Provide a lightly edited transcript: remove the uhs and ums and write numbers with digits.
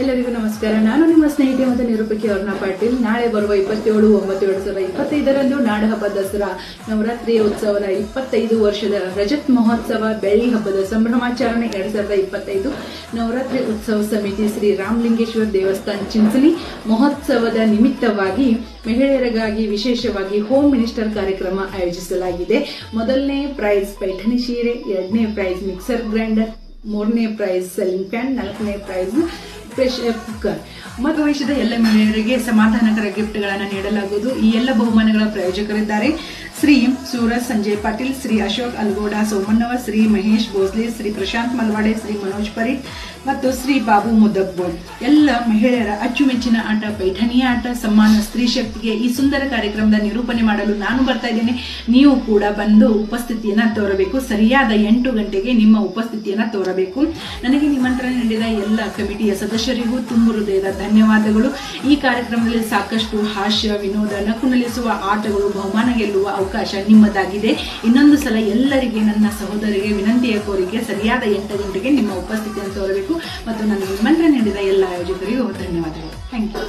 ಎಲ್ಲರಿಗೂ ನಮಸ್ಕಾರ. ನಾನು ನಿಮ್ಮ ಸ್ನೇಹಿತೆ ಮತ್ತು ನಿರೂಪಕಿ ಅರುಣಾ ಪಾಟೀಲ್. ನಾಳೆ ಬರುವ 27/9/2020 ನಾಡಹಬ್ಬ ದಸರಾ ನವರಾತ್ರಿಯ ಉತ್ಸವದ 25 ವರ್ಷದ ರಜತ್ ಮಹೋತ್ಸವ ಬೆಳ್ಳಿ ಹಬ್ಬದ ಸಂಭ್ರಮಾಚರಣೆ 2025 ನವರಾತ್ರಿ ಉತ್ಸವ ಸಮಿತಿ ಶ್ರೀ ರಾಮಲಿಂಗೇಶ್ವರ ದೇವಸ್ಥಾನ ಚಿಂಚಲಿ ಮಹೋತ್ಸವದ ನಿಮಿತ್ತವಾಗಿ ಮಹಿಳೆಯರಿಗಾಗಿ ವಿಶೇಷವಾಗಿ ಹೋಮ್ ಮಿನಿಸ್ಟರ್ ಕಾರ್ಯಕ್ರಮ ಆಯೋಜಿಸಲಾಗಿದೆ. ಮೊದಲನೇ ಪ್ರೈಸ್ ಪೈಠಣಿ ಸೀರೆ, 2ನೇ ಪ್ರೈಸ್ ಮಿಕ್ಸರ್ ಗ್ರೈಂಡರ್, 3ನೇ ಪ್ರೈಸ್ ಸೆಲ್ಲಿಂಗ್ ಫ್ಯಾನ್, 4ನೇ ಪ್ರೈಸ್ ಪ್ರೆಷರ್ ಕುಕ್ಕರ್. ಭಾಗವಹಿಸಿದ ಎಲ್ಲ ಮಹಿಳೆಯರಿಗೆ ಸಮಾಧಾನಕರ ಗಿಫ್ಟ್ಗಳನ್ನು ನೀಡಲಾಗುವುದು. ಈ ಎಲ್ಲ ಬಹುಮಾನಗಳ ಪ್ರಾಯೋಜಕರಿದ್ದಾರೆ ಶ್ರೀ ಸೂರಜ್ ಸಂಜಯ್ ಪಾಟೀಲ್, ಶ್ರೀ ಅಶೋಕ್ ಅಲ್ಗೋಡ ಸೋಮಣ್ಣವ, ಶ್ರೀ ಮಹೇಶ್ ಭೋಸ್ಲೆ, ಶ್ರೀ ಪ್ರಶಾಂತ್ ಮಲ್ವಾಡೆ, ಶ್ರೀ ಮನೋಜ್ ಪರೀಟ್ ಮತ್ತು ಶ್ರೀ ಬಾಬು ಮುದ್ದಬ್ಬೋಳ್. ಎಲ್ಲ ಮಹಿಳೆಯರ ಅಚ್ಚುಮೆಚ್ಚಿನ ಆಟ ಪೈಠಣಿಯ ಆಟ ಸಮ್ಮಾನ ಸ್ತ್ರೀ ಶಕ್ತಿಗೆ ಈ ಸುಂದರ ಕಾರ್ಯಕ್ರಮದ ನಿರೂಪಣೆ ಮಾಡಲು ನಾನು ಬರ್ತಾ ಇದ್ದೇನೆ. ನೀವು ಕೂಡ ಬಂದು ಉಪಸ್ಥಿತಿಯನ್ನ ತೋರಬೇಕು. ಸರಿಯಾದ 8 ಗಂಟೆಗೆ ನಿಮ್ಮ ಉಪಸ್ಥಿತಿಯನ್ನ ತೋರಬೇಕು. ನನಗೆ ನಿಮಂತ್ರಣ ನೀಡಿದ ಎಲ್ಲ ಕಮಿಟಿಯ ಸದಸ್ಯರಿಗೂ ತುಂಬು ಹೃದಯದ ಧನ್ಯವಾದಗಳು. ಈ ಕಾರ್ಯಕ್ರಮದಲ್ಲಿ ಸಾಕಷ್ಟು ಹಾಸ್ಯ, ವಿನೋದ, ನಕುನಲಿಸುವ ಆಟಗಳು, ಬಹುಮಾನ ಗೆಲ್ಲುವ ಅವಕಾಶ ನಿಮ್ಮದಾಗಿದೆ. ಇನ್ನೊಂದು ಸಲ ಎಲ್ಲರಿಗೆ ನನ್ನ ಸಹೋದರಿಗೆ ವಿನಂತಿಯ ಕೋರಿಕೆ, ಸರಿಯಾದ 8 ಗಂಟೆಗೆ ನಿಮ್ಮ ಉಪಸ್ಥಿತಿಯನ್ನು ತೋರಬೇಕು ಮತ್ತು ನನಗೆ ನಿಮಂತ್ರಣ ನೀಡಿದ ಎಲ್ಲ ಆಯೋಜಕರಿಗೂ ಧನ್ಯವಾದಗಳು. Thank you.